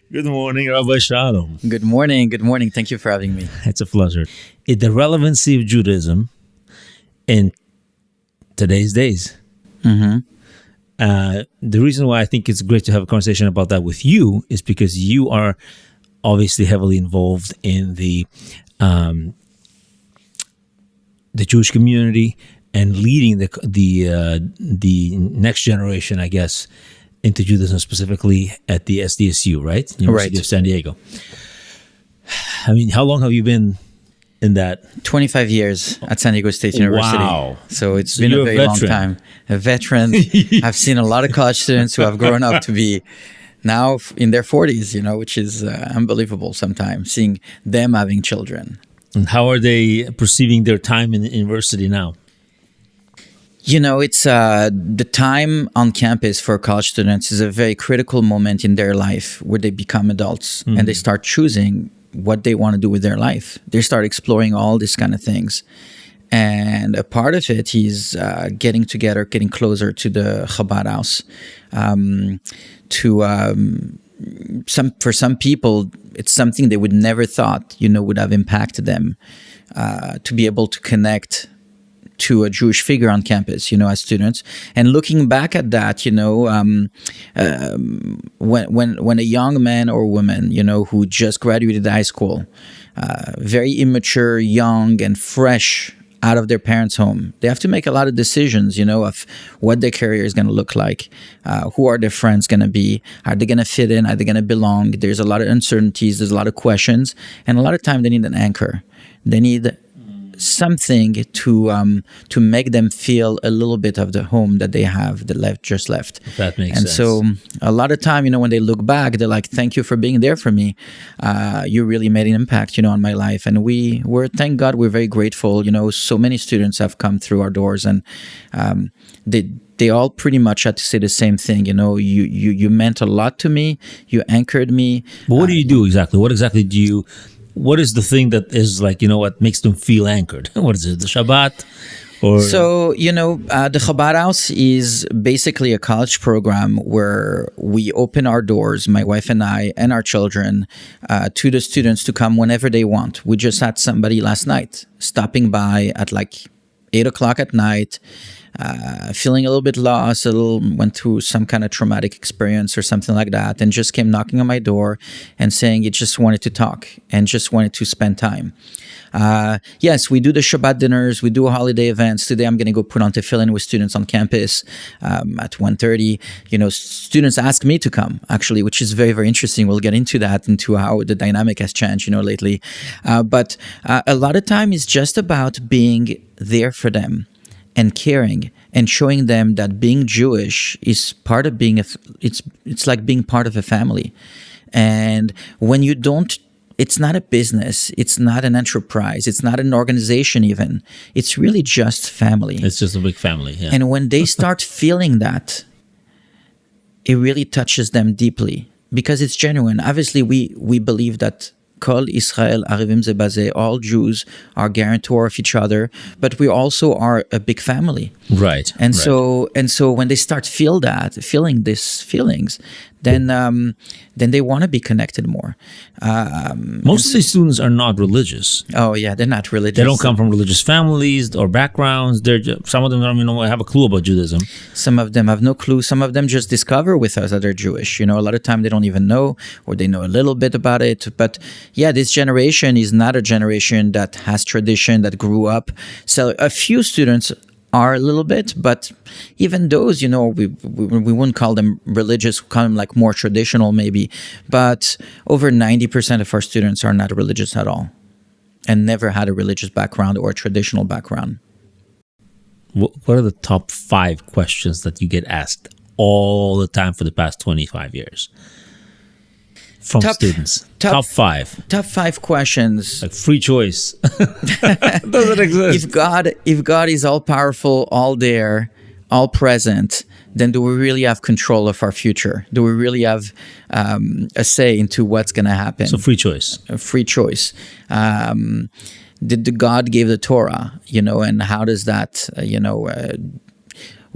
Good morning, Rabbi Shalom. Good morning. Good morning. Thank you for having me. It's a pleasure. The relevancy of Judaism in today's days. Mm-hmm. The reason why I think it's great to have a conversation about that with you is because you are obviously heavily involved in the Jewish community and leading the next generation, I guess, into Judaism, specifically at the SDSU, right? University Right. of San Diego. I mean, how long have you been in that? 25 years at San Diego State University. Wow. So it's So been a you're a very long veteran. time. A veteran. I've seen a lot of college students who have grown up to be now in their 40s, which is unbelievable sometimes, seeing them having children. And how are they perceiving their time in the university now? It's the time on campus for college students is a very critical moment in their life where they become adults and they start choosing what they want to do with their life. They start exploring all these kind of things. And a part of it is getting together, getting closer to the Chabad house. For some people, it's something they would never thought, would have impacted them to be able to connect to a Jewish figure on campus, as students. And looking back at that, when a young man or woman, who just graduated high school, very immature, young, and fresh out of their parents' home, they have to make a lot of decisions, of what their career is going to look like, who are their friends going to be, are they going to fit in, are they going to belong? There's a lot of uncertainties, there's a lot of questions, and a lot of time they need an anchor. They need something to make them feel a little bit of the home that they have just left. That makes and sense. So a lot of time, when they look back, they're like, thank you for being there for me. You really made an impact, on my life. And thank God, we're very grateful. So many students have come through our doors, and they all pretty much had to say the same thing. You meant a lot to me. You anchored me. But what do you do exactly? What is the thing that is like, what makes them feel anchored? What is it, the Shabbat? So, the Chabad House is basically a college program where we open our doors, my wife and I, and our children, to the students to come whenever they want. We just had somebody last night stopping by at like 8 o'clock at night, feeling a little bit lost, went through some kind of traumatic experience or something like that, and just came knocking on my door and saying he just wanted to talk and just wanted to spend time. Yes, we do the Shabbat dinners, we do holiday events. Today I'm going to go put on tefillin with students on campus at 1:30. Students ask me to come, actually, which is very, very interesting. We'll get into that, into how the dynamic has changed, lately. But a lot of time is just about being there for them and caring and showing them that being Jewish is part of being it's like being part of a family. And when you don't, it's not a business, it's not an enterprise, it's not an organization even. It's really just family. It's just a big family, yeah. And when they start feeling that, it really touches them deeply because it's genuine. Obviously, we believe that Kol Israel Arivim Ze Bazeh, all Jews are guarantor of each other, but we also are a big family. Right. And so when they start feeling these feelings, then they want to be connected more. Most of these students are not religious. Oh yeah, they're not religious. They don't come from religious families or backgrounds. Some of them don't even have a clue about Judaism. Some of them have no clue. Some of them just discover with us that they're Jewish. A lot of time they don't even know, or they know a little bit about it. But yeah, this generation is not a generation that has tradition, that grew up. So a few students are a little bit, but even those, we wouldn't call them religious, we call them like more traditional maybe. But over 90% of our students are not religious at all and never had a religious background or a traditional background. What are the top 5 questions that you get asked all the time for the past 25 years from students? Top 5. Top 5 questions. Like free choice. Doesn't exist. If God is all powerful, all there, all present, then do we really have control of our future? Do we really have a say into what's going to happen? So free choice. A free choice. Did the God give the Torah, and how does that,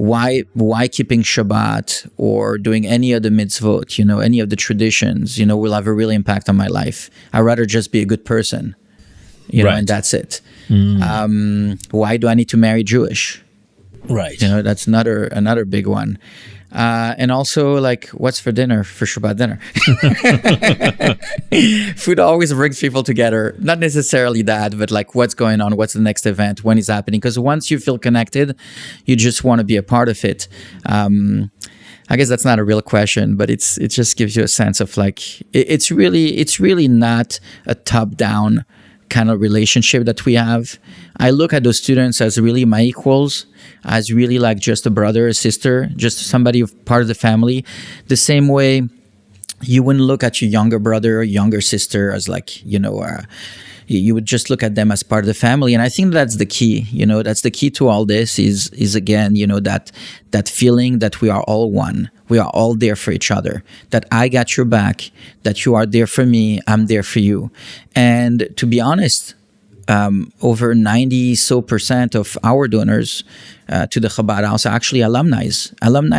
why keeping Shabbat or doing any of the mitzvot, any of the traditions, will have a real impact on my life. I'd rather just be a good person, and that's it. Why do I need to marry Jewish? Right. That's another big one. And also, like, what's for dinner, for Shabbat dinner? Food always brings people together. Not necessarily that, but like, what's going on? What's the next event? When is happening? Because once you feel connected, you just want to be a part of it. I guess that's not a real question, but it just gives you a sense of like, it's really not a top-down kind of relationship that we have. I look at those students as really my equals, as really like just a brother, a sister, just somebody part of the family. The same way you wouldn't look at your younger brother or younger sister as like, you would just look at them as part of the family. And I think that's the key, that's the key to all this is again, that feeling that we are all one. We are all there for each other, that I got your back, that you are there for me, I'm there for you. And to be honest, over 90% of our donors to the Chabad House are actually alumni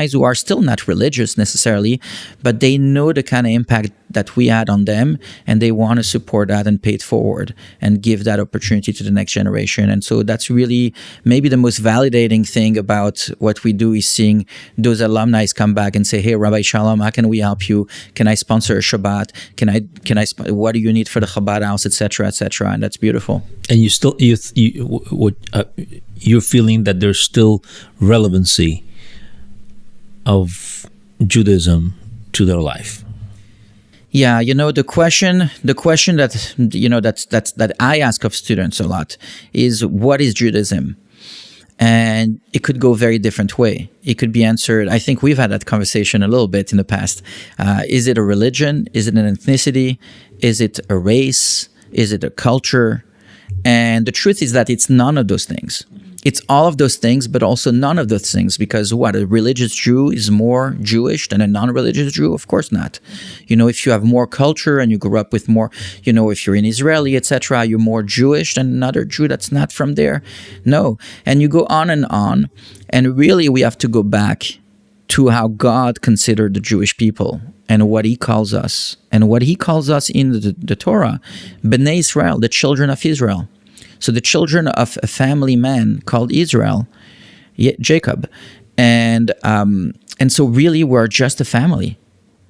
who are still not religious necessarily, but they know the kind of impact that we had on them, and they want to support that and pay it forward and give that opportunity to the next generation. And so that's really maybe the most validating thing about what we do, is seeing those alumni come back and say, hey, Rabbi Shalom, how can we help you? Can I sponsor a Shabbat? What do you need for the Chabad House, etc., etc.? And that's beautiful. And you're feeling that there's still relevancy of Judaism to their life. Yeah, the question that that I ask of students a lot is, what is Judaism? And it could go a very different way. It could be answered, I think we've had that conversation a little bit in the past. Is it a religion? Is it an ethnicity? Is it a race? Is it a culture? And the truth is that it's none of those things. It's all of those things, but also none of those things, because a religious Jew is more Jewish than a non-religious Jew? Of course not. If you have more culture and you grew up with more, if you're an Israeli, etc., you're more Jewish than another Jew that's not from there? No. And you go on. And really, we have to go back to how God considered the Jewish people and what he calls us. And what he calls us in the Torah, Bnei Israel, the children of Israel. So the children of a family man called Israel, Jacob. And so really we're just a family.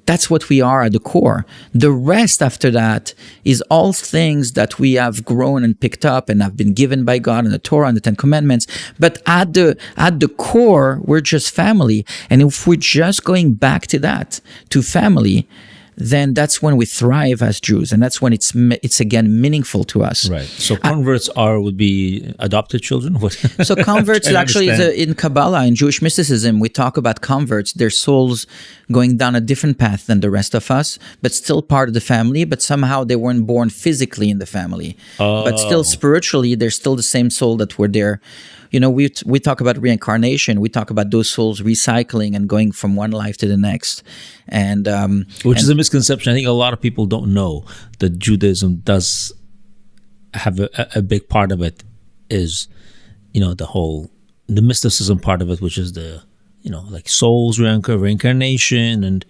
That's what we are at the core. The rest after that is all things that we have grown and picked up and have been given by God in the Torah and the Ten Commandments. But at the core, we're just family. And if we're just going back to that, to family, then that's when we thrive as Jews, and that's when it's again meaningful to us. Right. So converts would be adopted children. So converts actually in Kabbalah, in Jewish mysticism, we talk about converts, their souls going down a different path than the rest of us, but still part of the family. But somehow they weren't born physically in the family, but still spiritually, they're still the same soul that were there. We talk about reincarnation. We talk about those souls recycling and going from one life to the next, which is a misconception. I think a lot of people don't know that Judaism does have a big part of it is, the mysticism part of it, which is the, like souls, reincarnation, and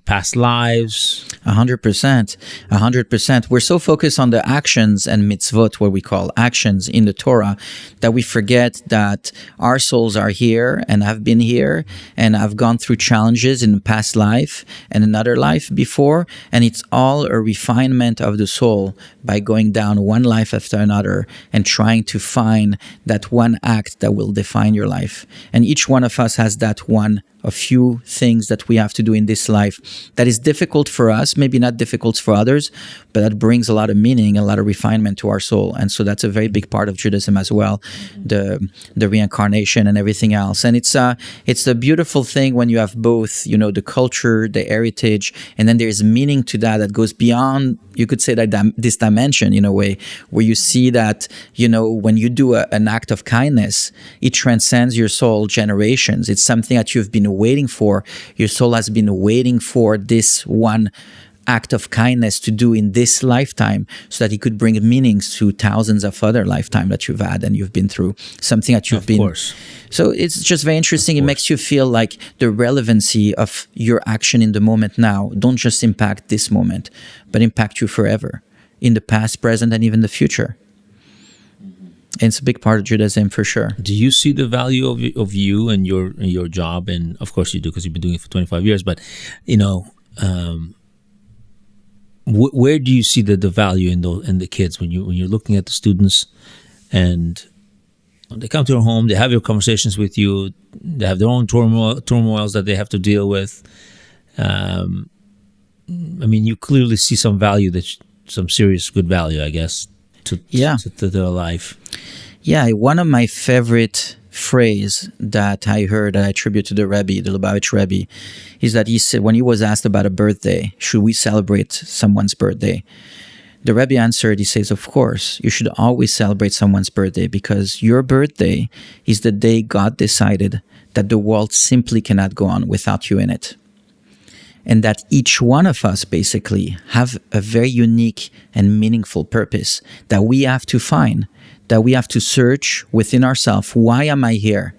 past lives. 100%. We're so focused on the actions and mitzvot, what we call actions in the Torah, that we forget that our souls are here and have been here and have gone through challenges in the past life and another life before. And it's all a refinement of the soul by going down one life after another and trying to find that one act that will define your life. And each one of us has that one, a few things that we have to do in this life that is difficult for us, maybe not difficult for others, but that brings a lot of meaning, a lot of refinement to our soul. And so that's a very big part of Judaism as well, the reincarnation and everything else. And it's a beautiful thing when you have both, the culture, the heritage, and then there's meaning to that goes beyond, you could say, that this dimension in a way, where you see that, when you do an act of kindness, it transcends your soul generations. It's something that you've been waiting for. Your soul has been waiting for this one act of kindness to do in this lifetime so that he could bring meanings to thousands of other lifetimes that you've had and you've been through, something that you've been. Of course. So it's just very interesting. It makes you feel like the relevancy of your action in the moment now don't just impact this moment, but impact you forever, in the past, present, and even the future. And it's a big part of Judaism for sure. Do you see the value of you and your job? And of course you do, because you've been doing it for 25 years. But, where do you see the value in the kids when you're looking at the students and they come to your home, they have your conversations with you, they have their own turmoils that they have to deal with. You clearly see some value, some serious good value, I guess, to their life. Yeah, one of my favorite phrase that I heard that I attribute to the Rebbe, the Lubavitch Rebbe, is that he said when he was asked about a birthday, should we celebrate someone's birthday? The Rebbe answered, he says, of course, you should always celebrate someone's birthday, because your birthday is the day God decided that the world simply cannot go on without you in it. And that each one of us basically have a very unique and meaningful purpose that we have to find, that we have to search within ourselves. Why am I here?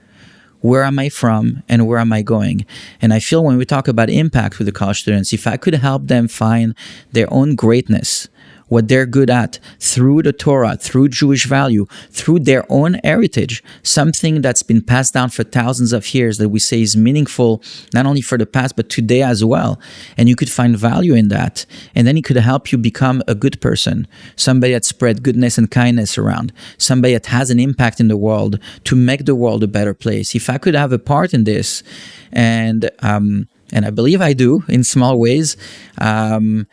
Where am I from? And where am I going? And I feel when we talk about impact with the college students, if I could help them find their own greatness, what they're good at through the Torah, through Jewish value, through their own heritage, something that's been passed down for thousands of years that we say is meaningful, not only for the past, but today as well. And you could find value in that. And then it could help you become a good person, somebody that spread goodness and kindness around, somebody that has an impact in the world to make the world a better place. If I could have a part in this, and I believe I do in small ways, then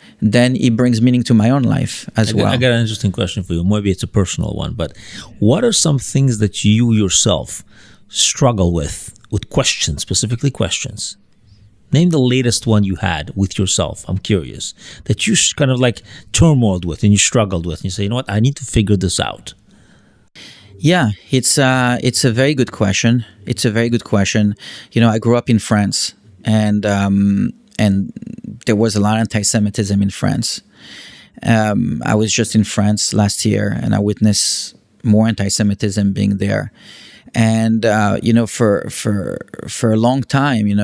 it brings meaning to my own life as well. I got an interesting question for you. Maybe it's a personal one, but what are some things that you yourself struggle with questions, specifically questions? Name the latest one you had with yourself. I'm curious. That you kind of like turmoiled with and you struggled with. And you say, you know what, I need to figure this out. Yeah, it's a very good question. It's a very good question. I grew up in France. And there was a lot of anti-Semitism in France. I was just in France last year, and I witnessed more anti-Semitism being there. And for a long time,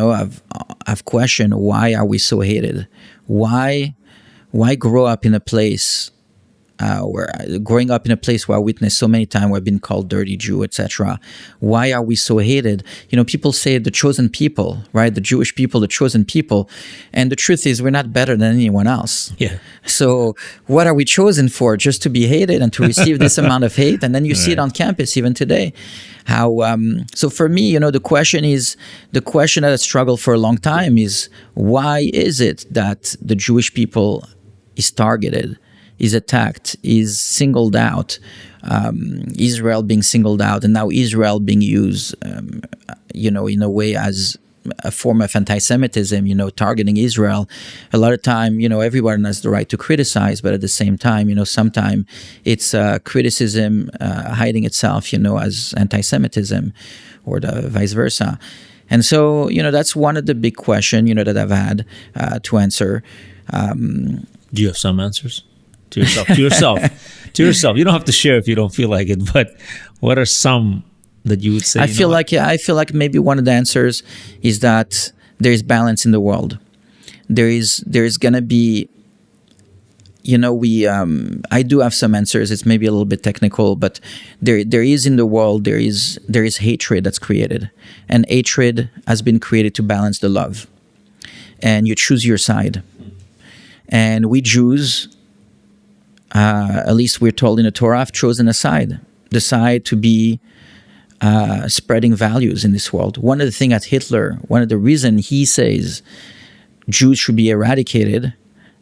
I've questioned, why are we so hated? Why grow up in a place where I witnessed so many times where I've been called dirty Jew, etc. Why are we so hated? People say the chosen people, right? The Jewish people, the chosen people. And the truth is we're not better than anyone else. Yeah. So what are we chosen for? Just to be hated and to receive this amount of hate? And then you see it on campus even today. So for me, the question that I struggled for a long time is, why is it that the Jewish people is targeted, is attacked, is singled out, Israel being singled out, and now Israel being used, in a way as a form of anti-Semitism, targeting Israel. A lot of time, everyone has the right to criticize, but at the same time, sometimes it's criticism hiding itself, as anti-Semitism, or the vice versa. And so, that's one of the big questions, that I've had to answer. Do you have some answers? To yourself. You don't have to share if you don't feel like it, but what are some that you would say? I feel like maybe one of the answers is that there is balance in the world. There is gonna be, I do have some answers. It's maybe a little bit technical, but there is in the world, there is hatred that's created, and hatred has been created to balance the love, and you choose your side. And we Jews, at least we're told in the Torah, have chosen a side, the side to be spreading values in this world. One of the things that Hitler, one of the reasons he says Jews should be eradicated,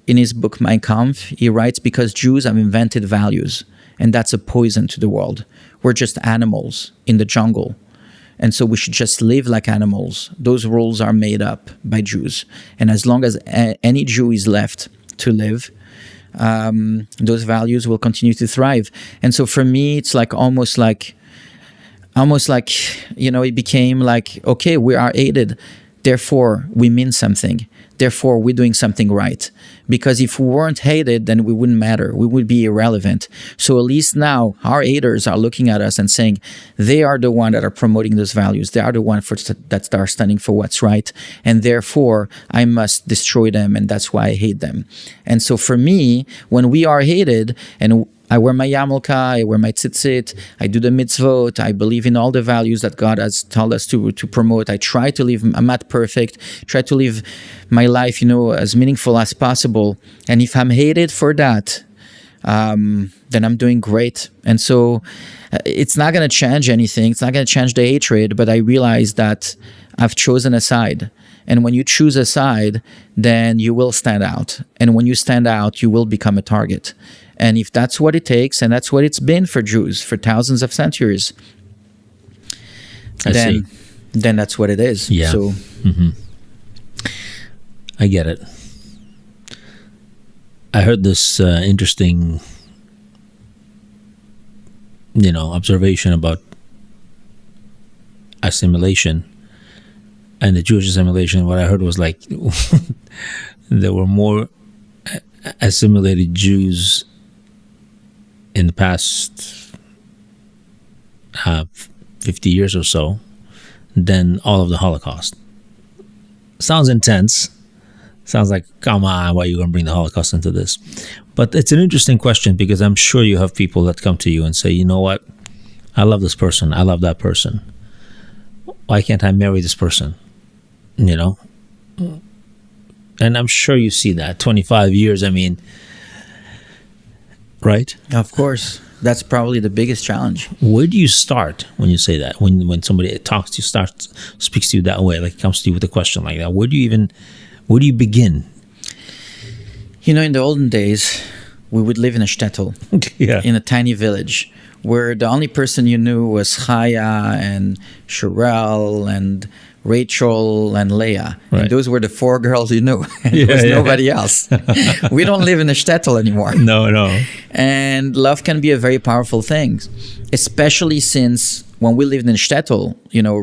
in his book Mein Kampf, he writes, because Jews have invented values, and that's a poison to the world. We're just animals in the jungle, and so we should just live like animals. Those rules are made up by Jews, and as long as any Jew is left to live, those values will continue to thrive. And so for me, it's like almost like it became like, okay, we are hated, therefore we mean something, therefore we're doing something right. Because if we weren't hated, then we wouldn't matter. We would be irrelevant. So at least now our haters are looking at us and saying they are the one that are promoting those values. They are the one that are standing for what's right. And therefore I must destroy them. And that's why I hate them. And so for me, when we are hated, and I wear my yarmulke, I wear my tzitzit, I do the mitzvot, I believe in all the values that God has told us to promote. I try to live, I'm not perfect, try to live my life, as meaningful as possible. And if I'm hated for that, then I'm doing great. And so it's not going to change anything. It's not going to change the hatred, but I realize that I've chosen a side. And when you choose a side, then you will stand out. And when you stand out, you will become a target. And if that's what it takes, and that's what it's been for Jews for thousands of centuries, then that's what it is. Yeah. So, I get it. I heard this interesting, observation about assimilation. And the Jewish assimilation, what I heard was like there were more assimilated Jews in the past 50 years or so than all of the Holocaust. Sounds intense. Sounds like, come on, why are you going to bring the Holocaust into this? But it's an interesting question, because I'm sure you have people that come to you and say, you know what? I love this person. I love that person. Why can't I marry this person? And I'm sure you see that. 25 years, right? of course, that's probably the biggest challenge. Where do you start when you say that? When somebody talks to you, speaks to you that way, like comes to you with a question like that, where do you begin? In the olden days, we would live in a shtetl, in a tiny village, where the only person you knew was Chaya and Sherelle and Rachel and Leah. Right. And those were the 4 girls you knew. There was nobody else. We don't live in a shtetl anymore. No. And love can be a very powerful thing, especially since when we lived in shtetl,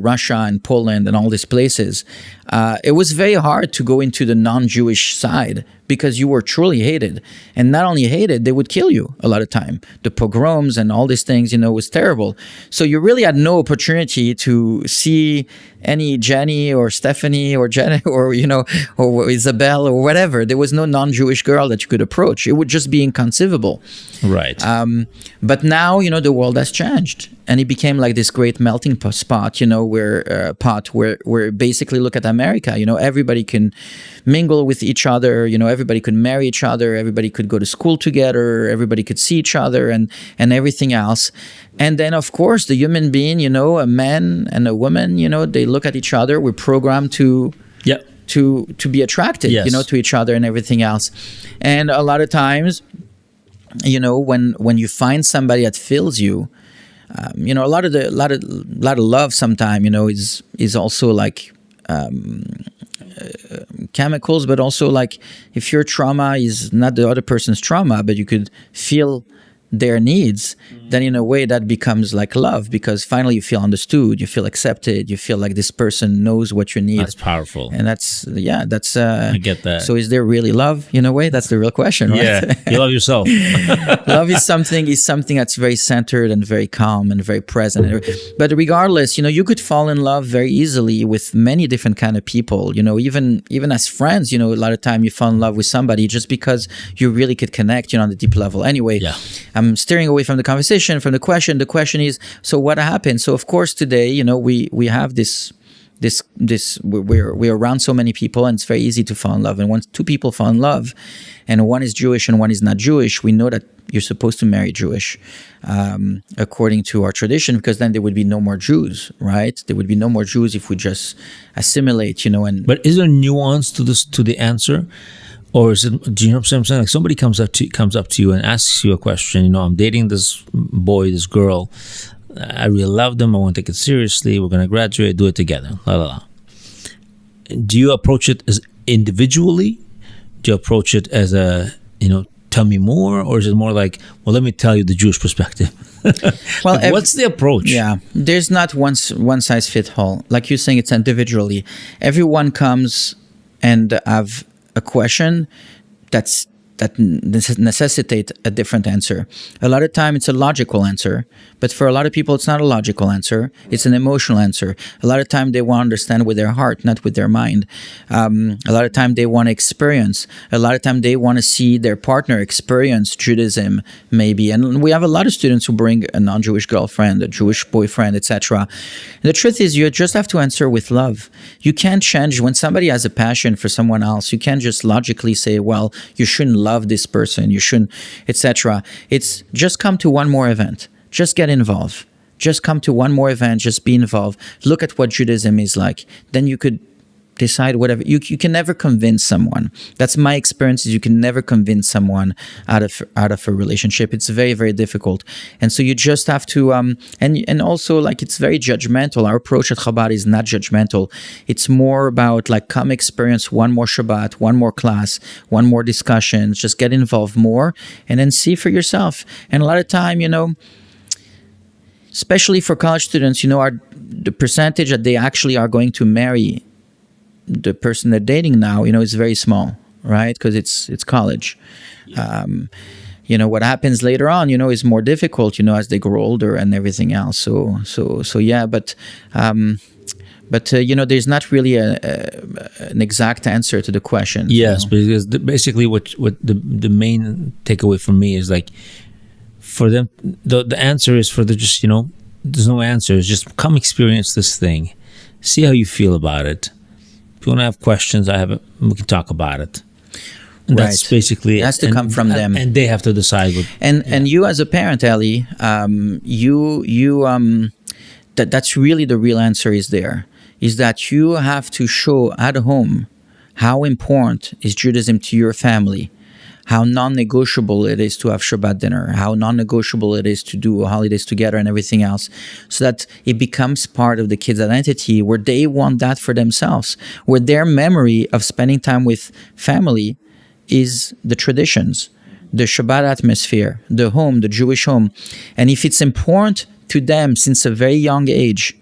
Russia and Poland and all these places, it was very hard to go into the non-Jewish side, because you were truly hated. And not only hated, they would kill you a lot of time. The pogroms and all these things, was terrible. So you really had no opportunity to see any Jenny or Stephanie or Jenny or, or Isabel or whatever. There was no non-Jewish girl that you could approach. It would just be inconceivable. Right. But now, the world has changed. And it became like this great melting spot, where basically look at America, everybody can mingle with each other, everybody could marry each other, everybody could go to school together, everybody could see each other and everything else. And then, of course, the human being, a man and a woman, they look at each other. We're programmed to be attracted, yes. To each other and everything else. And a lot of times, when you find somebody that fills you, a lot of love sometimes, is also like chemicals, but also like if your trauma is not the other person's trauma, but you could feel their needs, then in a way that becomes like love, because finally you feel understood, you feel accepted, you feel like this person knows what you need. That's powerful. And that's I get that. So is there really love in a way? That's the real question, right? Yeah, you love yourself. Love is something that's very centered and very calm and very present. But regardless, you could fall in love very easily with many different kind of people. Even as friends, a lot of time you fall in love with somebody just because you really could connect, on the deep level. Anyway, I'm steering away from the conversation, from the question. The question is, so what happened? So of course today, we have this we're around so many people, and it's very easy to fall in love. And once 2 people fall in love, and one is Jewish and one is not Jewish, we know that you're supposed to marry Jewish, according to our tradition, because then there would be no more Jews, right? There would be no more Jews if we just assimilate, And But is there nuance to the answer? Or is it, do you know what I'm saying? Like somebody comes up to you and asks you a question, I'm dating this boy, this girl. I really love them. I want to take it seriously. We're going to graduate, do it together. La, la, la. Do you approach it as individually? Do you approach it as a, tell me more? Or is it more like, well, let me tell you the Jewish perspective? Well, like, what's the approach? Yeah, there's not one size fits all. Like you're saying, it's individually. Everyone comes and have a question that necessitate a different answer. A lot of time it's a logical answer, but for a lot of people it's not a logical answer. It's an emotional answer. A lot of time they want to understand with their heart, not with their mind. A lot of time they want to experience. A lot of time they want to see their partner experience Judaism, maybe. And we have a lot of students who bring a non-Jewish girlfriend, a Jewish boyfriend, etc. The truth is, you just have to answer with love. You can't change when somebody has a passion for someone else. You can't just logically say, well, you shouldn't love this person, you shouldn't, etc. It's just come to one more event. Just get involved. Just come to one more event. Just be involved. Look at what Judaism is like. Then you could decide whatever. You can never convince someone. That's my experience. Is you can never convince someone out of a relationship. It's very, very difficult. And so you just have to and also, like, it's very judgmental. Our approach at Chabad is not judgmental. It's more about, like, come experience one more Shabbat, one more class, one more discussion. Just get involved more and then see for yourself. And a lot of time, especially for college students, the percentage that they actually are going to marry the person they're dating now, is very small, right? Because it's college. Yeah. What happens later on, is more difficult, as they grow older and everything else. So yeah, but there's not really an exact answer to the question. Yes, because basically what the main takeaway from me is, like, for them, the answer is for the just, there's no answer. It's just come experience this thing, see how you feel about it. If you want to have questions, we can talk about it. And right. That's basically it. Has to come from them, and they have to decide what. And you as a parent, Eli, that's really the real answer is there. Is that you have to show at home how important is Judaism to your family, how non-negotiable it is to have Shabbat dinner, how non-negotiable it is to do holidays together and everything else, so that it becomes part of the kid's identity, where they want that for themselves, where their memory of spending time with family is the traditions, the Shabbat atmosphere, the home, the Jewish home. And if it's important to them since a very young age,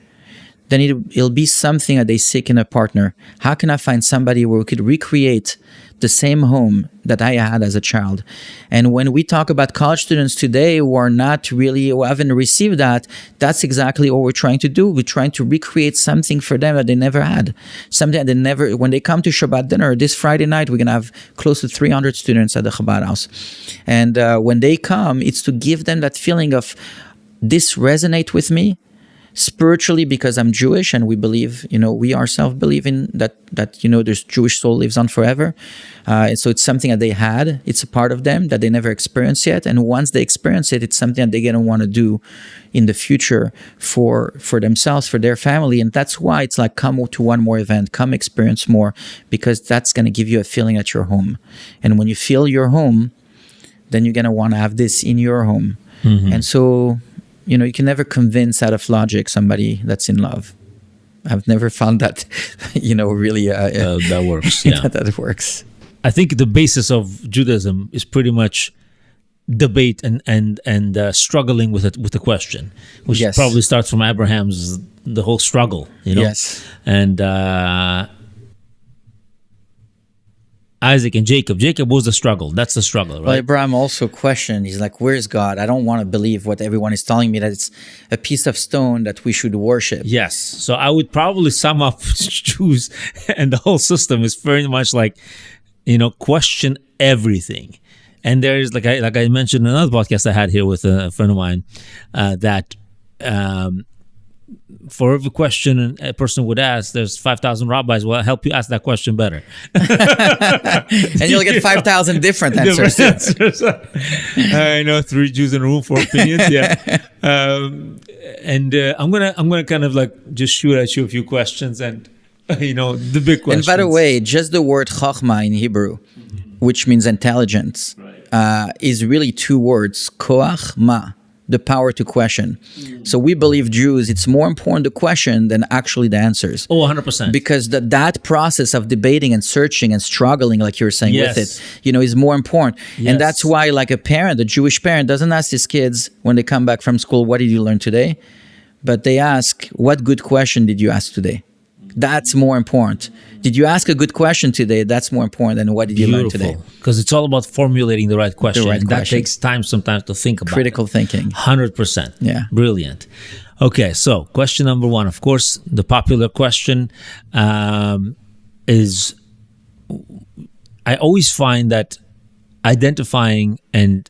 then it'll be something that they seek in a partner. How can I find somebody where we could recreate the same home that I had as a child? And when we talk about college students today who haven't received that, that's exactly what we're trying to do. We're trying to recreate something for them that they never had. Something that they never, when they come to Shabbat dinner, this Friday night, we're going to have close to 300 students at the Chabad house. And when they come, it's to give them that feeling of, this resonate with me spiritually, because I'm Jewish and we believe, we ourselves believe in that, there's Jewish soul lives on forever. And so it's something that they had. It's a part of them that they never experienced yet. And once they experience it, it's something that they're going to want to do in the future for themselves, for their family. And that's why it's like, come to one more event, come experience more, because that's going to give you a feeling at your home. And when you feel your home, then you're going to want to have this in your home. Mm-hmm. And so, you can never convince out of logic somebody that's in love. I've never found that, really... that works, yeah. that works. I think the basis of Judaism is pretty much debate and struggling with the question, which yes. probably starts from Abraham's, the whole struggle, Yes. And Isaac and Jacob. Jacob was the struggle. That's the struggle, right? Well, Abraham also questioned. He's like, where's God? I don't want to believe what everyone is telling me, that it's a piece of stone that we should worship. Yes. So I would probably sum up Jews and the whole system is very much like, question everything. And there is, like I mentioned in another podcast I had here with a friend of mine, that for every question a person would ask, there's 5,000 rabbis will help you ask that question better. And you'll get 5,000 different answers. I know, 3 Jews in a room, 4 opinions. Yeah. And I'm gonna kind of like just shoot at you a few questions, and the big questions. And by the way, just the word chachma in Hebrew, which means intelligence, is really 2 words, koach ma, the power to question. So we believe Jews, it's more important to question than actually the answers. Oh, 100%. Because that process of debating and searching and struggling, like you were saying, yes. with it, is more important. Yes. And that's why, like, a parent, a Jewish parent, doesn't ask his kids when they come back from school, what did you learn today? But they ask, what good question did you ask today? That's more important. Did you ask a good question today? That's more important than what did you learn today. Because it's all about formulating the right question. right and question. That takes time sometimes to think about Critical thinking. 100%. Yeah. Brilliant. Okay, so question number one. Of course, the popular question is, I always find that identifying and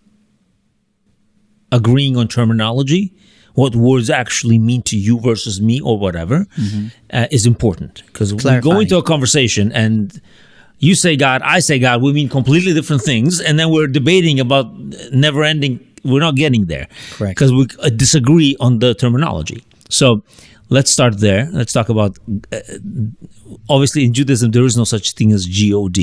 agreeing on terminology, what words actually mean to you versus me or whatever, is important. Because we go into a conversation and you say God, I say God, we mean completely different things, and then we're debating about never ending. We're not getting there. Correct. Because we disagree on the terminology. So let's start there. Let's talk about, obviously in Judaism, there is no such thing as God,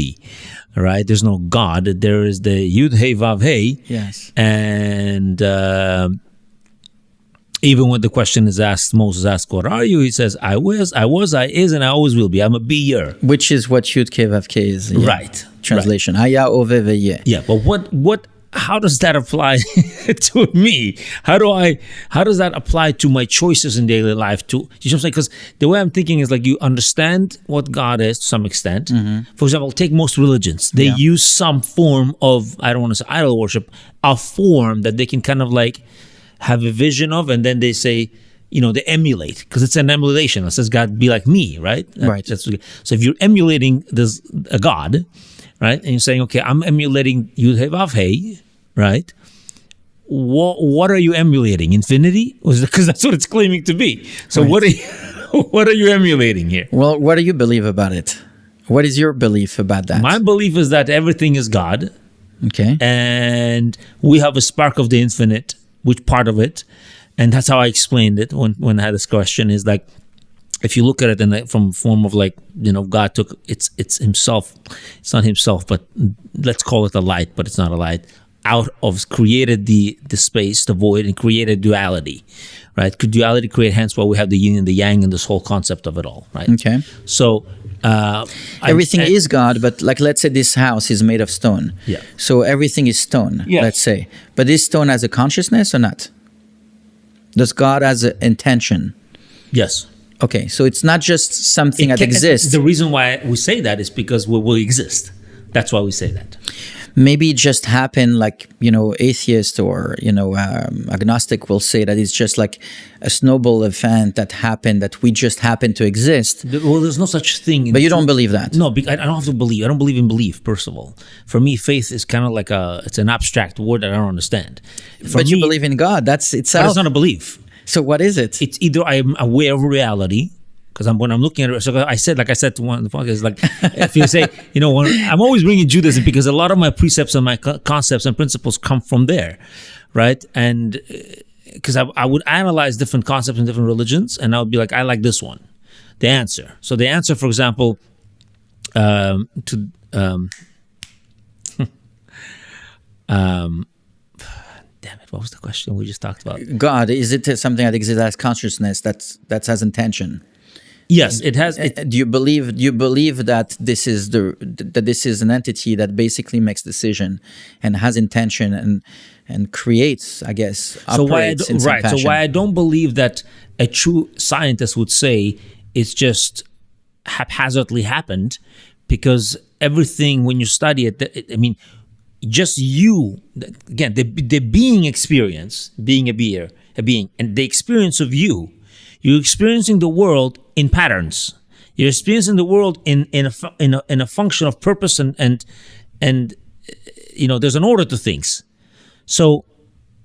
right? There's no God. There is the Yud, Hey, Vav, Hey. Yes. And even when the question is asked, Moses asks, what are you? He says, I was, I is, and I always will be. I'm a beer. Which is what Yud Kei Vav Kei is. Yeah. Right. Translation. Haya Ove Veye. Yeah, but how does that apply to me? How does that apply to my choices in daily life? You know what I'm saying? Because the way I'm thinking is like, you understand what God is to some extent. For example, take most religions. They use some form of, I don't want to say idol worship, a form that they can kind of like have a vision of, and then they say, they emulate, because it's an emulation. It says, God, be like me, right? Right. So if you're emulating a God, right, and you're saying, okay, I'm emulating Yud Hey Vav Hey, right? What are you emulating? Infinity? Because that's what it's claiming to be. So right. What are you emulating here? Well, what do you believe about it? What is your belief about that? My belief is that everything is God. Okay. And we have a spark of the infinite, which part of it, and that's how I explained it when I had this question, is like, if you look at it from form of like, God took, it's himself, it's not himself, but let's call it a light, but it's not a light, out of, created the space, the void, and created duality, right? Could duality create, hence why we have the yin and the yang and this whole concept of it all, right? Okay. So everything is God, but like, let's say this house is made of stone. Yeah. So everything is stone, Yes. let's say. But this stone has a consciousness or not? Does God has an intention? Yes. Okay, so it's not just something that exists. The reason why we say that is because we will exist. That's why we say that. Maybe it just happened, like, atheist or, agnostic will say that it's just like a snowball event that happened, that we just happen to exist. Well, there's no such thing. But you don't believe that? No, I don't have to believe. I don't believe in belief, first of all. For me, faith is kind of like it's an abstract word that I don't understand. But you believe in God, that's itself. But it's not a belief. So what is it? It's either I'm aware of reality, because when I'm looking at it, so I said to one of the podcasts, like, if you say, I'm always bringing Judaism because a lot of my precepts and my concepts and principles come from there, right? And because I would analyze different concepts in different religions, and I would be like, I like this one, the answer. So the answer, for example, damn it, what was the question we just talked about? God, is it something that exists as consciousness that has intention? Yes, it has. Do you believe that this is an entity that basically makes decision and has intention and creates, I guess, operates in some fashion? So why I don't believe that a true scientist would say it's just haphazardly happened, because everything, when you study it, I mean, just you, again, the being experience, being a being, and the experience of you're experiencing the world in patterns. You're experiencing the world in a function of purpose and there's an order to things. So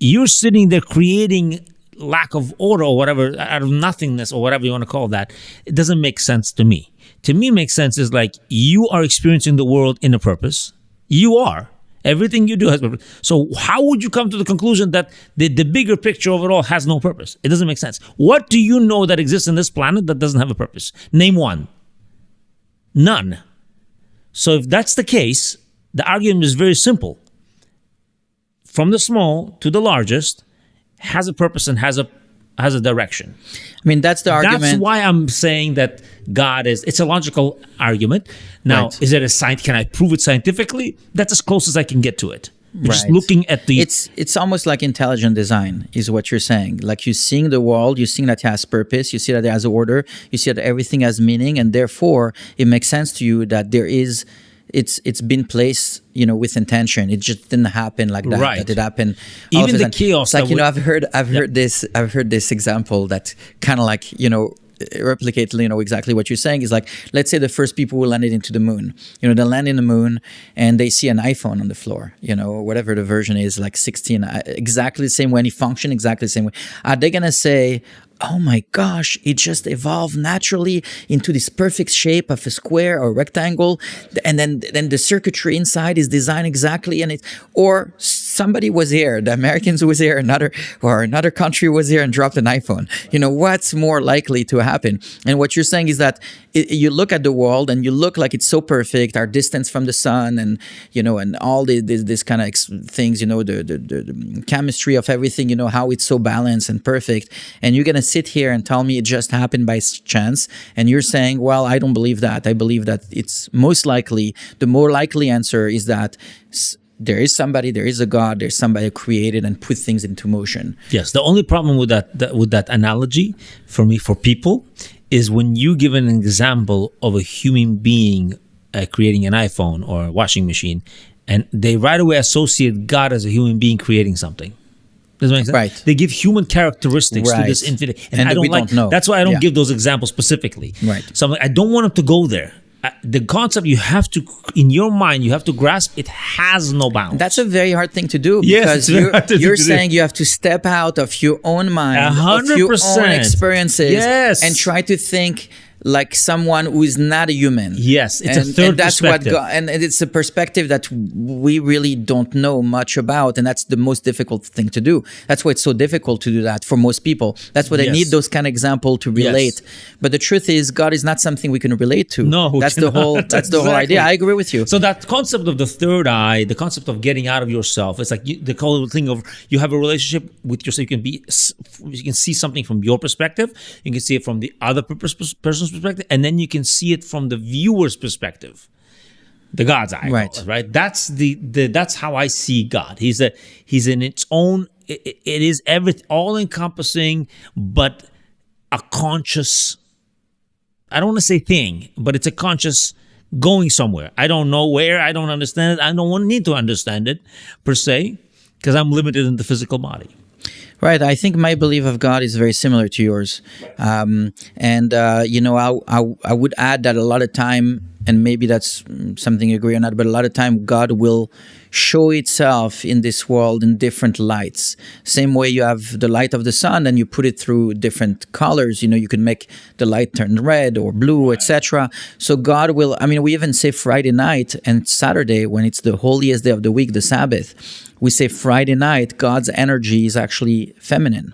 you're sitting there creating lack of order or whatever, out of nothingness or whatever you want to call that. It doesn't make sense to me. To me, makes sense is like, you are experiencing the world in a purpose. You are. Everything you do has purpose. So how would you come to the conclusion that the bigger picture of it all has no purpose? It doesn't make sense. What do you know that exists in this planet that doesn't have a purpose? Name one. None. So if that's the case, the argument is very simple. From the small to the largest has a purpose and has a direction. I mean, that's the argument. That's why I'm saying that God it's a logical argument. Now, Right. Is it a science? Can I prove it scientifically? That's as close as I can get to it. You're just Right. looking at the It's almost like intelligent design is what you're saying. Like you're seeing the world, you're seeing that it has purpose, you see that it has order, you see that everything has meaning, and therefore it makes sense to you that there is it's been placed, with intention. It just didn't happen like that. Right. That it happened. all Even of a the sudden. chaos It's like that I've heard this example that kind of like replicate exactly what you're saying. Is like, let's say the first people who landed into the moon, they land in the moon and they see an iPhone on the floor, whatever the version is, like 16, exactly the same way, and it function exactly the same way. Are they gonna say, oh my gosh, it just evolved naturally into this perfect shape of a square or rectangle, and then the circuitry inside is designed exactly, or somebody was here, the Americans was here, another country was here and dropped an iPhone. What's more likely to happen? And what you're saying is that you look at the world and you look like it's so perfect, our distance from the sun, and and all this kind of things, the chemistry of everything, how it's so balanced and perfect, and you're gonna sit here and tell me it just happened by chance, and you're saying, well, I don't believe that. I believe that it's most likely, the more likely answer is that there is somebody, there is a God, there's somebody who created and put things into motion. Yes, the only problem with that analogy for me, for people, is when you give an example of a human being creating an iPhone or a washing machine, and they right away associate God as a human being creating something. Does that make sense? Right. They give human characteristics to Right. this infinite, And I we don't like. don't know. That's why I don't Yeah. give those examples specifically. Right. So I'm like, I don't want them to go there. The concept you have to, in your mind, you have to grasp. It has no bounds. That's a very hard thing to do, Yes, because it's very hard to you're do. saying you have to step out of your own mind, of your 100%. own experiences, Yes. and try to think like someone who is not a human. Yes, it's a third and that's perspective. and it's a perspective that we really don't know much about, and that's the most difficult thing to do. That's why it's so difficult to do that for most people. That's why they Yes. need those kind of example to relate. But the truth is, God is not something we can relate to. No, we that's the whole. cannot. That's the whole Exactly. idea. I agree with you. So that concept of the third eye, the concept of getting out of yourself, it's like the whole thing of you have a relationship with yourself. You can see something from your perspective, you can see it from the other person's perspective, and then you can see it from the viewer's perspective, the God's eye, Right. right? That's that's how I see God. He's in its own. It is all encompassing, but a conscious. I don't want to say thing, but it's a conscious going somewhere. I don't know where. I don't understand it. I don't need to understand it per se, because I'm limited in the physical body. Right. I think my belief of God is very similar to yours. I would add that a lot of time, and maybe that's something you agree or not, but a lot of time God will show itself in this world in different lights. Same way you have the light of the sun and you put it through different colors. You can make the light turn red or blue, etc. So God will, we even say Friday night and Saturday, when it's the holiest day of the week, the Sabbath, we say Friday night, God's energy is actually feminine.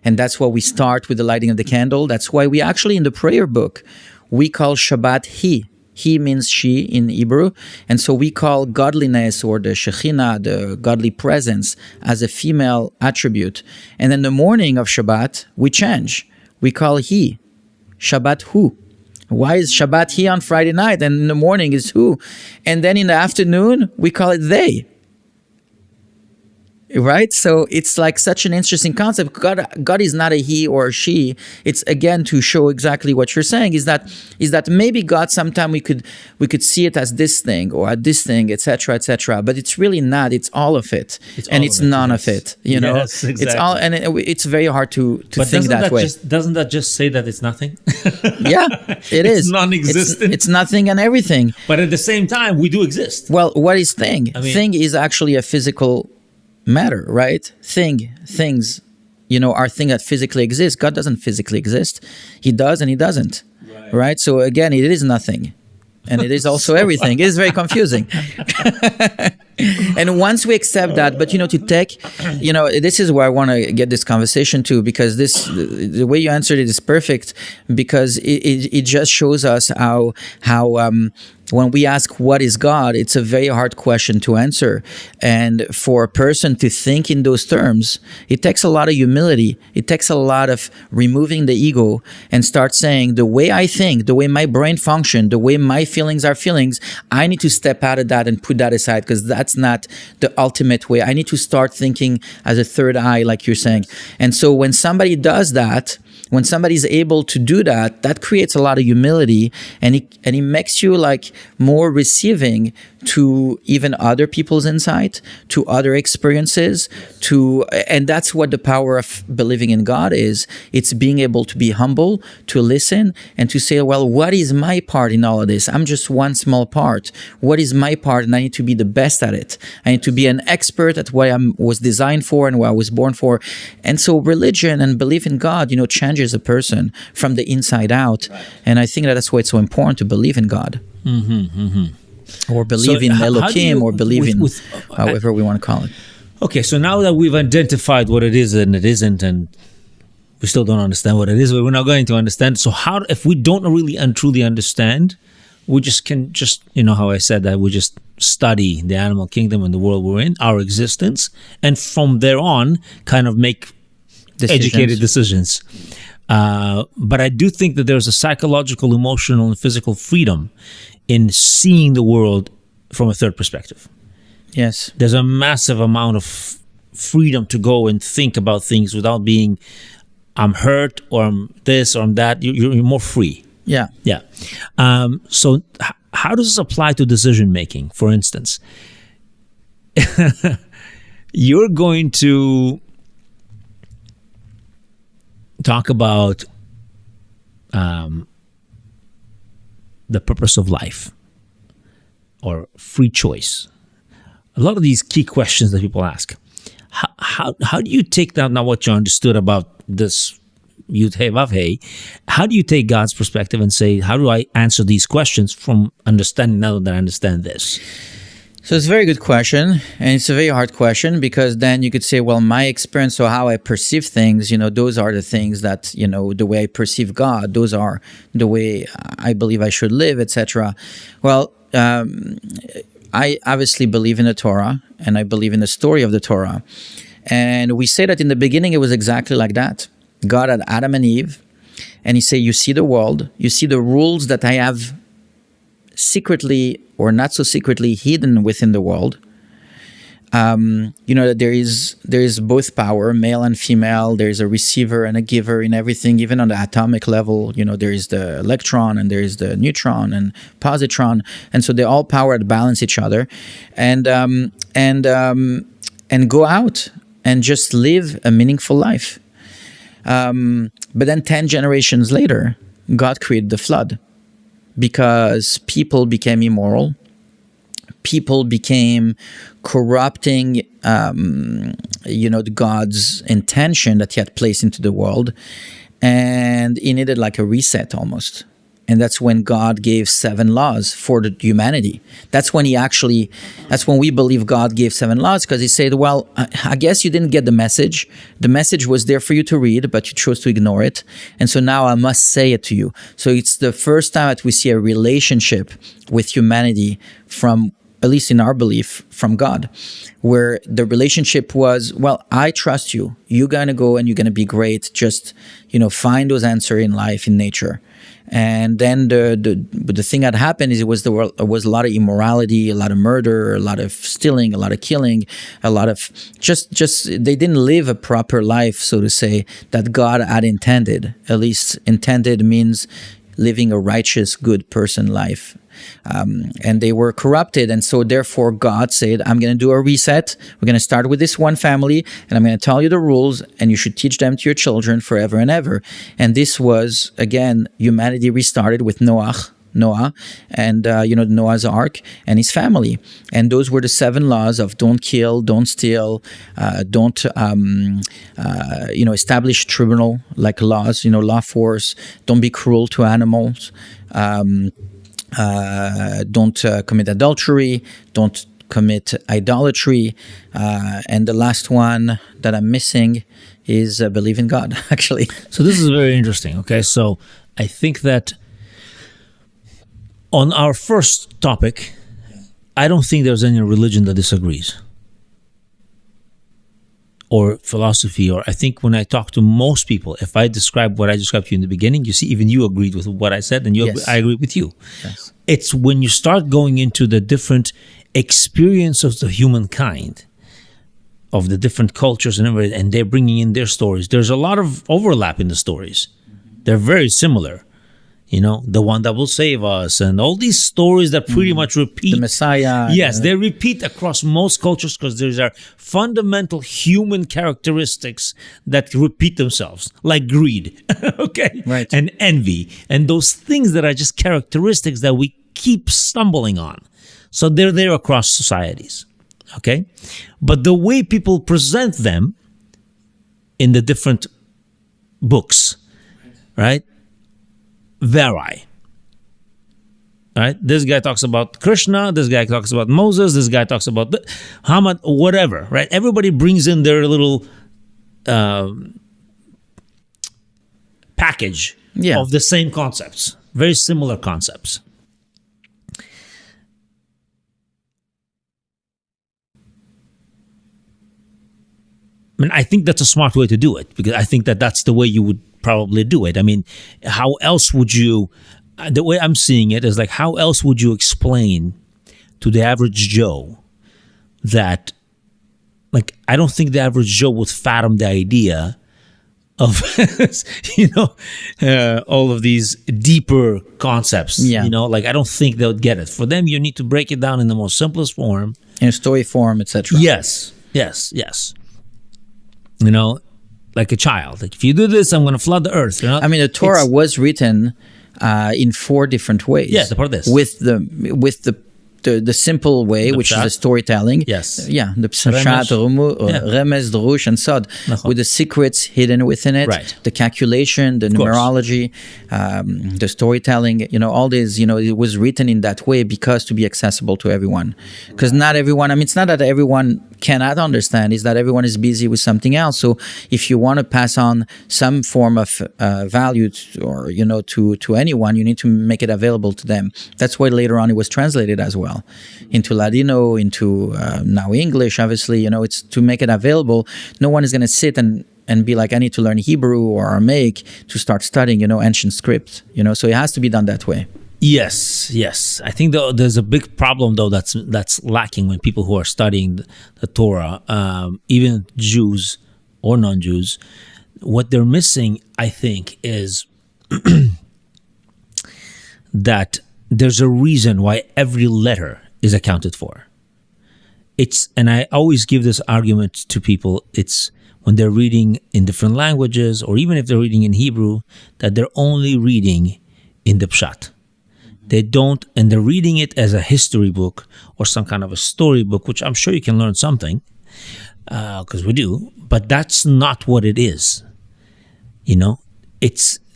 And that's why we start with the lighting of the candle. That's why we actually, in the prayer book, we call Shabbat He. He means she in Hebrew. And so we call godliness, or the Shekhinah, the godly presence, as a female attribute. And in the morning of Shabbat, we change. We call He. Shabbat Hu. Why is Shabbat He on Friday night and in the morning is Hu? And then in the afternoon, we call it They. Right? So it's like such an interesting concept. God is not a he or a she. It's again to show exactly what you're saying is that maybe God sometime we could see it as this thing or as this thing, etc., etc. But it's really not. It's all of it, and it's none of it. Yes, exactly. It's all, and it's very hard to But think that way. Doesn't that just say that it's nothing? Yeah, it is. It's non-existent. It's nothing and everything. But at the same time, we do exist. Well, what is thing? Thing is actually a physical matter, right? Things, are thing that physically exists. God doesn't physically exist. He does and he doesn't. Right? So again, it is nothing. And it is also everything. It is very confusing. And once we accept that, but to take, this is where I want to get this conversation to, because the way you answered it is perfect, because it just shows us how when we ask what is God, it's a very hard question to answer. And for a person to think in those terms, it takes a lot of humility. It takes a lot of removing the ego and start saying, the way I think, the way my brain functions, the way my feelings are feelings, I need to step out of that and put that aside, because that's that's not the ultimate way. I need to start thinking as a third eye, like you're saying. And so when somebody does that, when somebody's able to do that, that creates a lot of humility, and it makes you like more receiving to even other people's insight, to other experiences, and that's what the power of believing in God is. It's being able to be humble, to listen, and to say, well, what is my part in all of this? I'm just one small part. What is my part? And I need to be the best at it. I need to be an expert at what I was designed for and what I was born for. And so religion and belief in God, changes a person from the inside out. Right. And I think that's why it's so important to believe in God. Or believe in Elohim, or believe in however we want to call it. Okay, so now that we've identified what it is and it isn't, and we still don't understand what it is, but we're not going to understand. So how, if we don't really and truly understand, we can how I said that, we just study the animal kingdom and the world we're in, our existence, and from there on kind of make educated decisions. But I do think that there's a psychological, emotional, and physical freedom in seeing the world from a third perspective. Yes. There's a massive amount of freedom to go and think about things without being, I'm hurt, or I'm this, or I'm that. You're more free. Yeah. Yeah. So how does this apply to decision making? For instance, you're going to talk about the purpose of life or free choice. A lot of these key questions that people ask. How do you take that now what you understood about this Yud Hey Vav Hey? How do you take God's perspective and say, how do I answer these questions from understanding now that I understand this? So it's a very good question, and it's a very hard question, because then you could say, well, my experience or how I perceive things, those are the things that, the way I perceive God, those are the way I believe I should live, etc. Well, I obviously believe in the Torah, and I believe in the story of the Torah. And we say that in the beginning, it was exactly like that. God had Adam and Eve, and he said, you see the world, you see the rules that I have secretly or not so secretly hidden within the world. That there is both power, male and female. There is a receiver and a giver in everything, even on the atomic level. There is the electron and there is the neutron and positron, and so they all power to balance each other, and go out and just live a meaningful life. But then 10 generations later, God created the flood. Because people became immoral, people became corrupting, God's intention that He had placed into the world, and He needed like a reset almost. And that's when God gave 7 laws for the humanity. That's when we believe God gave 7 laws, because He said, well, I guess you didn't get the message. The message was there for you to read, but you chose to ignore it. And so now I must say it to you. So it's the first time that we see a relationship with humanity from, at least in our belief, from God, where the relationship was, well, I trust you. You're going to go and you're going to be great. Just, find those answers in life, in nature. And then the thing that happened is it was a lot of immorality, a lot of murder, a lot of stealing, a lot of killing, a lot of just they didn't live a proper life, so to say, that God had intended. At least intended means living a righteous, good person life. And they were corrupted. And so therefore God said, I'm going to do a reset. We're going to start with this one family, and I'm going to tell you the rules, and you should teach them to your children forever and ever. And this was, again, humanity restarted with Noah, and Noah's Ark and his family. And those were the 7 laws of don't kill, don't steal, don't establish tribunal like laws, law force, don't be cruel to animals, don't commit adultery, don't commit idolatry, and the last one that I'm missing is believe in God, actually. So this is very interesting. Okay, so I think that on our first topic, I don't think there's any religion that disagrees, or philosophy, or I think when I talk to most people, if I describe what I described to you in the beginning, you see, even you agreed with what I said, and Yes. I agree with you. Yes. It's when you start going into the different experience of the humankind, of the different cultures and everything, and they're bringing in their stories. There's a lot of overlap in the stories. They're very similar. The one that will save us, and all these stories that pretty much repeat. The Messiah. Yes, they repeat across most cultures because there are fundamental human characteristics that repeat themselves, like greed, okay? Right. And envy, and those things that are just characteristics that we keep stumbling on. So they're there across societies, okay? But the way people present them in the different books, right? Vary. Right? This guy talks about Krishna, this guy talks about Moses, this guy talks about Muhammad, whatever, right? Everybody brings in their little package of the same concepts, very similar concepts. I mean, I think that's a smart way to do it, because I think that that's the way you would probably do it. I mean, how else would you, the way I'm seeing it is like, how else would you explain to the average Joe that, like, I don't think the average Joe would fathom the idea of, all of these deeper concepts, like, I don't think they would get it. For them, you need to break it down in the most simplest form. In a story form, etc. Yes. Like a child. Like, if you do this, I'm going to flood the earth. I mean, the Torah was written in 4 different ways. Yeah, part of this. With the simple way, which is the storytelling. Yes. Yeah, the Pshat, Remez, Drush, and Sod, with the secrets hidden within it, the calculation, the numerology, the storytelling, all this, it was written in that way because to be accessible to everyone. Because not everyone, it's not that everyone cannot understand, is that everyone is busy with something else. So if you want to pass on some form of value to anyone, you need to make it available to them. That's why later on it was translated as well into Ladino, into now English, obviously. It's to make it available. No one is going to sit and be like, I need to learn Hebrew or Aramaic to start studying, ancient scripts, so it has to be done that way. Yes. I think there's a big problem though that's lacking when people who are studying the Torah, even Jews or non-Jews, what they're missing, I think, is that there's a reason why every letter is accounted for. And I always give this argument to people, it's when they're reading in different languages, or even if they're reading in Hebrew, that they're only reading in the Pshat. They don't, and they're reading it as a history book or some kind of a story book, which I'm sure you can learn something, because we do, but that's not what it is.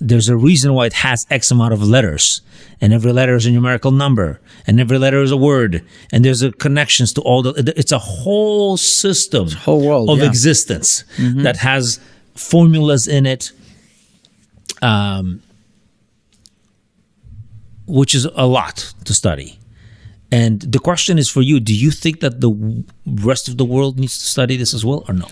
There's a reason why it has X amount of letters, and every letter is a numerical number, and every letter is a word, and there's connections to it's a whole system, whole world of existence that has formulas in it, which is a lot to study. And the question is for you, do you think that the rest of the world needs to study this as well, or no?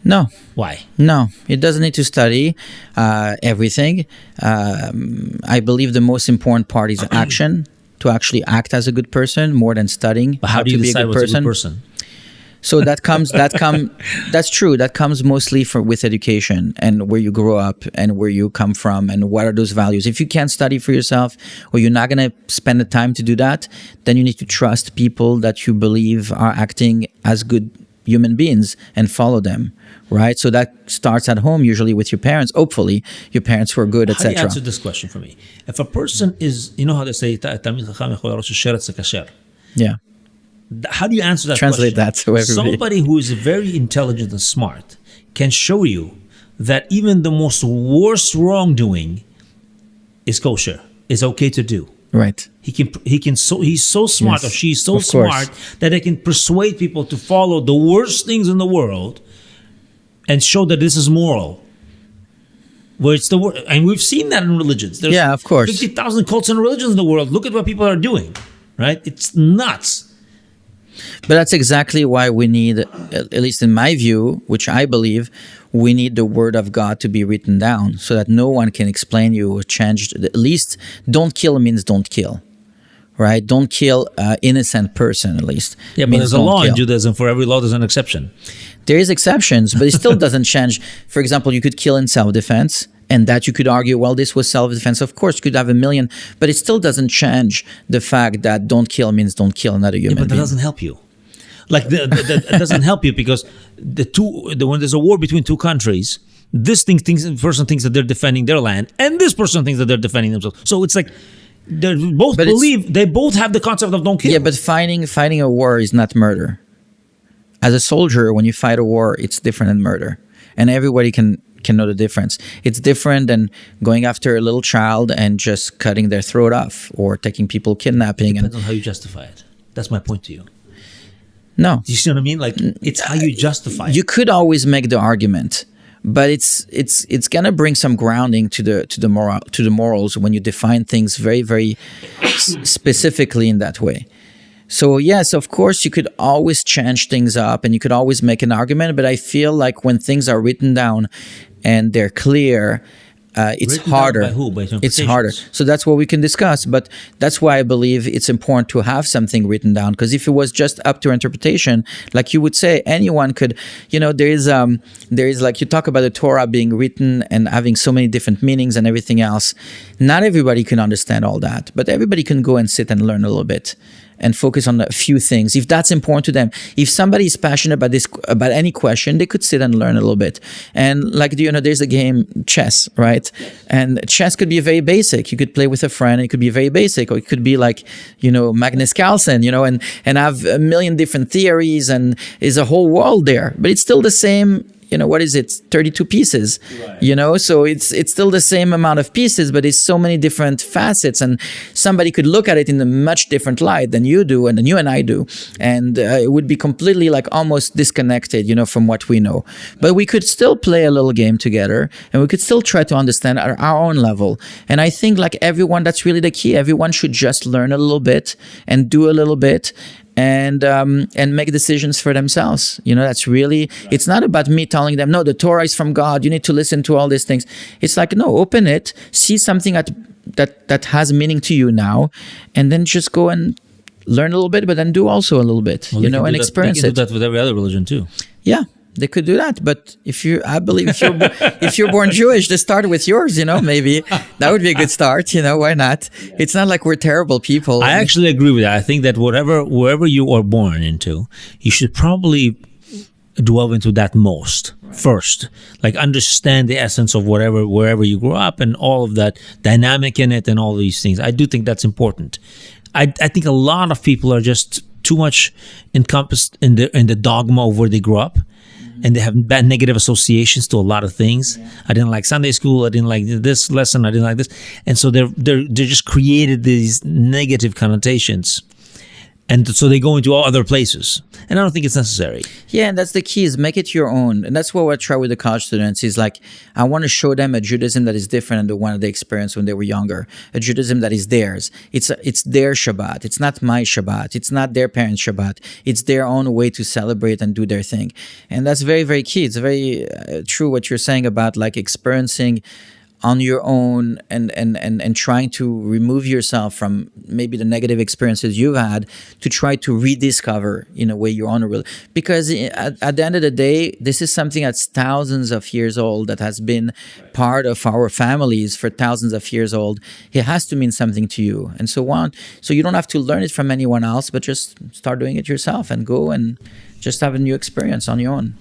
No. Why? No, it doesn't need to study everything. I believe the most important part is action, to actually act as a good person more than studying. But how do you decide what's a good person? So that's true. That comes mostly with education and where you grow up and where you come from and what are those values. If you can't study for yourself, or you're not going to spend the time to do that, then you need to trust people that you believe are acting as good human beings and follow them, right? So that starts at home, usually with your parents. Hopefully, your parents were good, etc. How do you answer this question for me? If a person is, how they say, yeah. How do you answer that Translate question? that so everybody. Somebody who is very intelligent and smart can show you that even the most worst wrongdoing is kosher, is okay to do. Right. He's so smart, or she's so smart that they can persuade people to follow the worst things in the world and show that this is moral. Where it's the worst, and we've seen that in religions. There's of course. 50,000 cults and religions in the world. Look at what people are doing, right? It's nuts. But that's exactly why we need, at least in my view, which I believe, we need the word of God to be written down so that no one can explain you or change. At least don't kill means don't kill, right? Don't kill innocent person, at least. Yeah, but Means there's a don't law in kill. Judaism. For every law, there's an exception. There is exceptions, but it still doesn't change. For example, you could kill in self-defense, and that you could argue, well, this was self-defense. Of course, you could have a million, but it still doesn't change the fact that don't kill means don't kill another human Yeah, but that being. doesn't help you. Like that doesn't help you because when there's a war between two countries, this person thinks that they're defending their land, and this person thinks that they're defending themselves. So it's like they both they both have the concept of don't kill. Yeah, but fighting a war is not murder. As a soldier, when you fight a war, it's different than murder, and everybody can know the difference. It's different than going after a little child and just cutting their throat off, or taking people kidnapping. Depends on how you justify it. That's my point to you. No, Do you see what I mean? Like it's how you justify it. you could always make the argument, but it's gonna bring some grounding to the morals when you define things very, very specifically in that way. So yes, of course, you could always change things up and you could always make an argument, but I feel like when things are written down and they're clear, it's Written down harder. by who? By It's harder. interpretations? So that's what we can discuss. But that's why I believe it's important to have something written down. Because if it was just up to interpretation, like you would say, anyone could, there is like you talk about the Torah being written and having so many different meanings and everything else. Not everybody can understand all that, but everybody can go and sit and learn a little bit and focus on a few things if that's important to them. If somebody is passionate about any question, they could sit and learn a little bit. And like there's a game chess, right? And chess could be very basic. You could play with a friend. It could be very basic, or it could be like Magnus Carlsen, and have a million different theories, and is a whole world there. But it's still the same. What is it? 32 pieces, right. So it's still the same amount of pieces, but it's so many different facets, and somebody could look at it in a much different light than you do and than you and I do. And it would be completely like almost disconnected, from what we know. But we could still play a little game together, and we could still try to understand at our own level. And I think like everyone, that's really the key. Everyone should just learn a little bit and do a little bit, and make decisions for themselves. That's really, it's not about me telling them, no, the Torah is from God, you need to listen to all these things. It's like, no, open it, see something that has meaning to you now, and then just go and learn a little bit, but then do also a little bit, and experience it. They can do that with every other religion too. Yeah, they could do that. But I believe if you're born Jewish, just start with yours, maybe that would be a good start. Why not? It's not like we're terrible people. I actually agree with that. I think that wherever you are born into, you should probably dwell into that most first. Like understand the essence of wherever you grew up and all of that dynamic in it and all these things. I do think that's important. I think a lot of people are just too much encompassed in the dogma of where they grew up. And they have bad negative associations to a lot of things. Yeah. I didn't like Sunday school. I didn't like this lesson. I didn't like this. And so they're just created these negative connotations. And so they go into all other places. And I don't think it's necessary. Yeah, and that's the key, is make it your own. And that's what I try with the college students, is like, I want to show them a Judaism that is different than the one that they experienced when they were younger. A Judaism that is theirs. It's their Shabbat. It's not my Shabbat. It's not their parents' Shabbat. It's their own way to celebrate and do their thing. And that's very, very key. It's very true what you're saying about like experiencing on your own and trying to remove yourself from maybe the negative experiences you've had, to try to rediscover in a way your own because at the end of the day, this is something that's thousands of years old, that has been part of our families for thousands of years old. It has to mean something to you, and so on. So you don't have to learn it from anyone else, but just start doing it yourself and go and just have a new experience on your own.